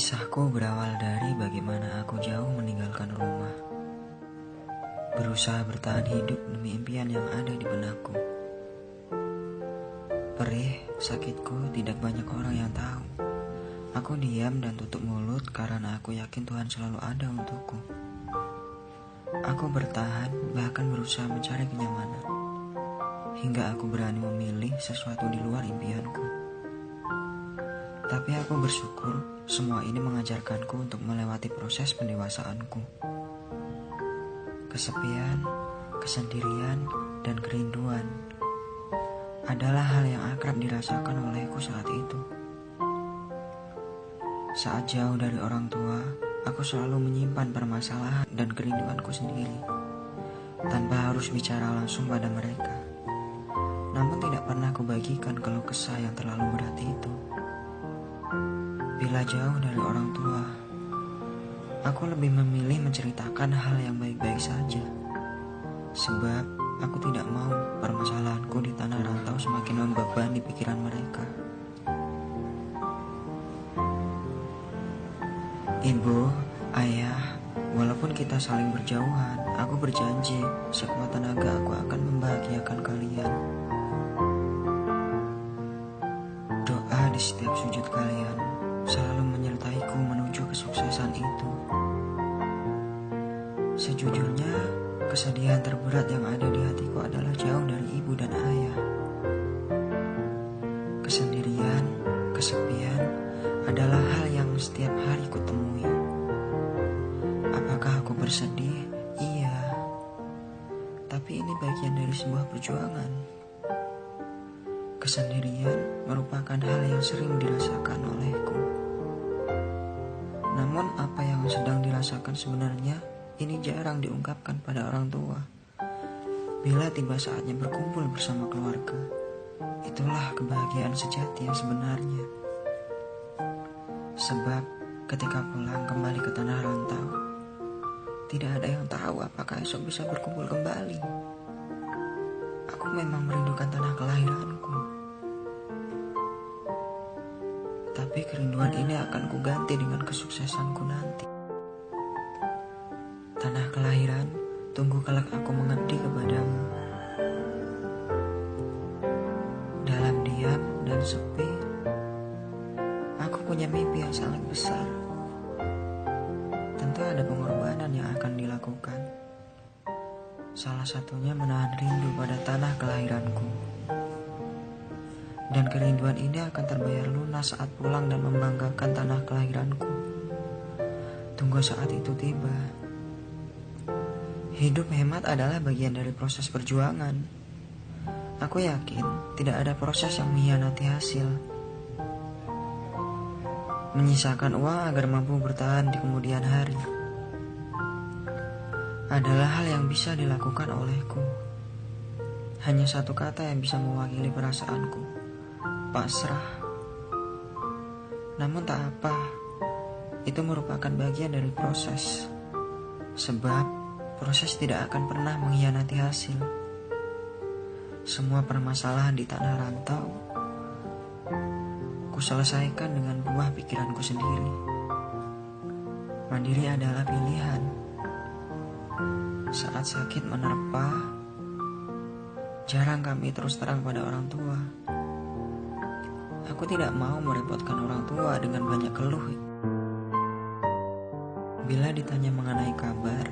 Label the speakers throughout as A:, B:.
A: Kisahku berawal dari bagaimana aku jauh meninggalkan rumah, berusaha bertahan hidup demi impian yang ada di benakku. Perih, sakitku tidak banyak orang yang tahu. Aku diam dan tutup mulut karena aku yakin Tuhan selalu ada untukku. Aku bertahan, bahkan berusaha mencari kenyamanan, hingga aku berani memilih sesuatu di luar impianku. Tapi aku bersyukur semua ini mengajarkanku untuk melewati proses pendewasaanku. Kesepian, kesendirian, dan kerinduan adalah hal yang akrab dirasakan olehku saat itu. Saat jauh dari orang tua, aku selalu menyimpan permasalahan dan kerinduanku sendiri, tanpa harus bicara langsung pada mereka. Namun tidak pernah kubagikan keluh kesah yang terlalu berat itu. Bila jauh dari orang tua, aku lebih memilih menceritakan hal yang baik-baik saja. Sebab aku tidak mau permasalahanku di tanah rantau semakin membebani pikiran mereka. Ibu, ayah, walaupun kita saling berjauhan, aku berjanji sekuat tenaga aku akan membahagiakan kalian. Doa di setiap sujud kalian selalu menyertaiku menuju kesuksesan itu. Sejujurnya, kesedihan terberat yang ada di hatiku adalah jauh dari ibu dan ayah. Kesendirian, kesepian adalah hal yang setiap hari kutemui. Apakah aku bersedih? Iya. Tapi ini bagian dari sebuah perjuangan. Kesendirian merupakan hal yang sering dirasakan olehku. Namun apa yang sedang dirasakan sebenarnya ini jarang diungkapkan pada orang tua. Bila tiba saatnya berkumpul bersama keluarga, itulah kebahagiaan sejati yang sebenarnya. Sebab ketika pulang kembali ke tanah rantau, tidak ada yang tahu apakah esok bisa berkumpul kembali. Aku memang merindukan tanah kelahiranku. Tapi kerinduan ini akan kuganti dengan kesuksesanku nanti. Tanah kelahiran, tunggu kelak aku mengabdi kepadamu. Dalam diam dan sepi, aku punya mimpi yang sangat besar. Tentu ada pengorbanan yang akan dilakukan. Salah satunya menahan rindu pada tanah kelahiranku. Dan kerinduan ini akan terbayar lunas saat pulang dan membanggakan tanah kelahiranku. Tunggu saat itu tiba. Hidup hemat adalah bagian dari proses perjuangan. Aku yakin tidak ada proses yang mengkhianati hasil. Menyisakan uang agar mampu bertahan di kemudian hari adalah hal yang bisa dilakukan olehku. Hanya satu kata yang bisa mewakili perasaanku: pasrah. Namun tak apa, itu merupakan bagian dari proses. Sebab proses tidak akan pernah mengkhianati hasil. Semua permasalahan di tanah rantau kuselesaikan dengan buah pikiranku sendiri. Mandiri adalah pilihan. Saat sakit menerpa, jarang kami terus terang pada orang tua. Aku tidak mau merepotkan orang tua dengan banyak keluh. Bila ditanya mengenai kabar,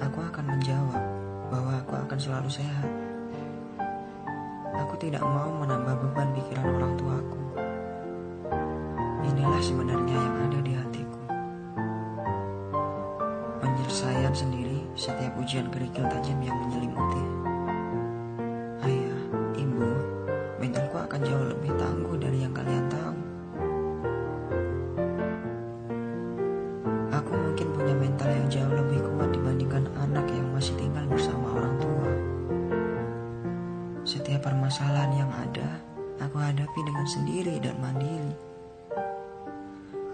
A: aku akan menjawab bahwa aku akan selalu sehat. Aku tidak mau menambah beban pikiran orang tuaku. Inilah sebenarnya yang ada di hatiku. Penyelesaian sendiri setiap ujian kerikil tajam yang menyelimuti. Ayah, ibu, mentalku akan jauh lebih tangguh dari yang kalian tahu. Aku mungkin punya mental yang jauh lebih kuat dibandingkan anak yang masih tinggal bersama orang tua. Setiap permasalahan yang ada, aku hadapi dengan sendiri dan mandiri.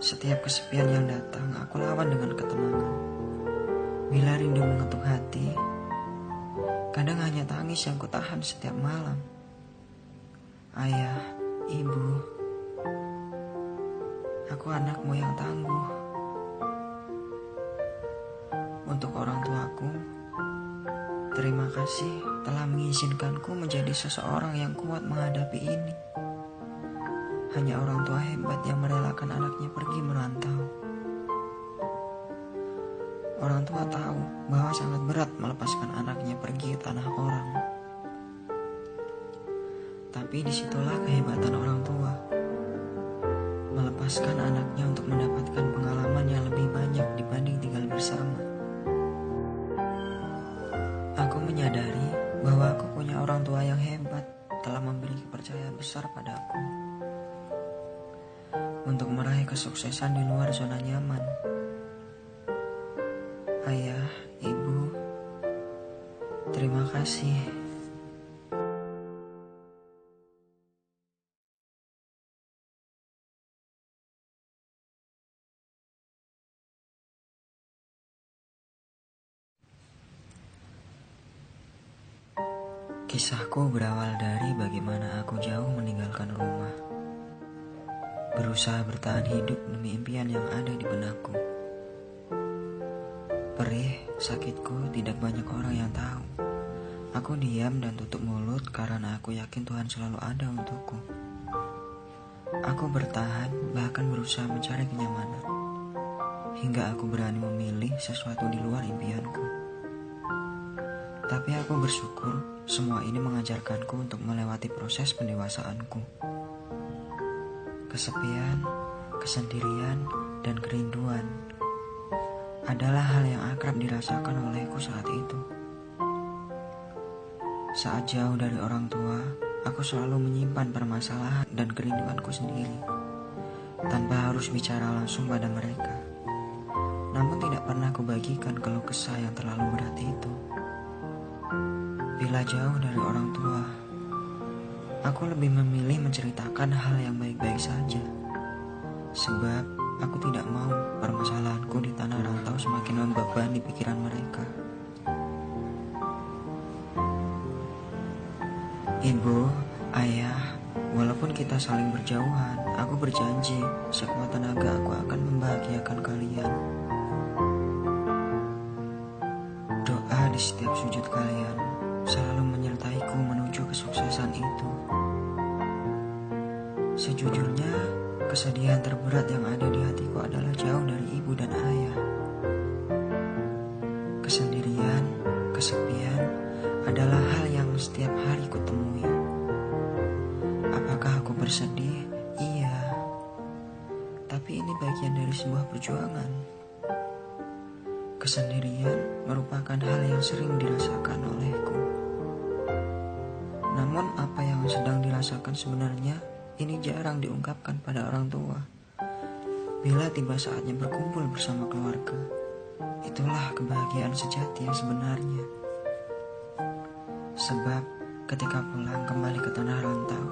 A: Setiap kesepian yang datang, aku lawan dengan ketenangan. Bila rindu mengetuk hati, kadang hanya tangis yang kutahan setiap malam. Ayah, ibu, Aku anakmu yang tangguh. Untuk orang tuaku, terima kasih telah mengizinkanku menjadi seseorang yang kuat menghadapi ini. Hanya orang tua hebat yang merelakan anaknya pergi merantau. Orang tua tahu bahwa sangat berat melepaskan anaknya pergi ke tanah orang. Tapi disitulah kehebatan orang tua, melepaskan anaknya untuk mendapatkan pengalaman yang lebih banyak dibanding tinggal bersama. Aku menyadari bahwa aku punya orang tua yang hebat, telah memberi kepercayaan besar padaku untuk meraih kesuksesan di luar zona nyaman. Ayah, ibu, terima kasih. Kisahku berawal dari bagaimana aku jauh meninggalkan rumah, berusaha bertahan hidup demi impian yang ada di benakku. Perih, sakitku tidak banyak orang yang tahu. Aku diam dan tutup mulut karena aku yakin Tuhan selalu ada untukku. Aku bertahan, bahkan berusaha mencari kenyamanan, hingga aku berani memilih sesuatu di luar impianku. Tapi aku bersyukur semua ini mengajarkanku untuk melewati proses pendewasaanku. Kesepian, kesendirian, dan kerinduan adalah hal yang akrab dirasakan olehku saat itu. Saat jauh dari orang tua, aku selalu menyimpan permasalahan dan kerinduanku sendiri, tanpa harus bicara langsung pada mereka. Namun tidak pernah kubagikan keluh kesah yang terlalu berat itu. Bila jauh dari orang tua, aku lebih memilih menceritakan hal yang baik-baik saja. Sebab aku tidak mau permasalahanku di tanah rantau semakin membebani pikiran mereka. Ibu, ayah, walaupun kita saling berjauhan, aku berjanji sekuat tenaga aku akan membahagiakan kalian. Doa di setiap sujud kalian selalu menyertaiku menuju kesuksesan itu. Sejujurnya, kesedihan terberat yang ada di hatiku adalah jauh dari ibu dan ayah. Kesendirian, kesepian adalah hal yang setiap hari kutemui. Apakah aku bersedih? Iya. Tapi ini bagian dari sebuah perjuangan. Kesendirian merupakan hal yang sering dirasakan olehku. Namun apa yang sedang dirasakan sebenarnya ini jarang diungkapkan pada orang tua. Bila tiba saatnya berkumpul bersama keluarga, itulah kebahagiaan sejati yang sebenarnya. Sebab ketika pulang kembali ke tanah rantau,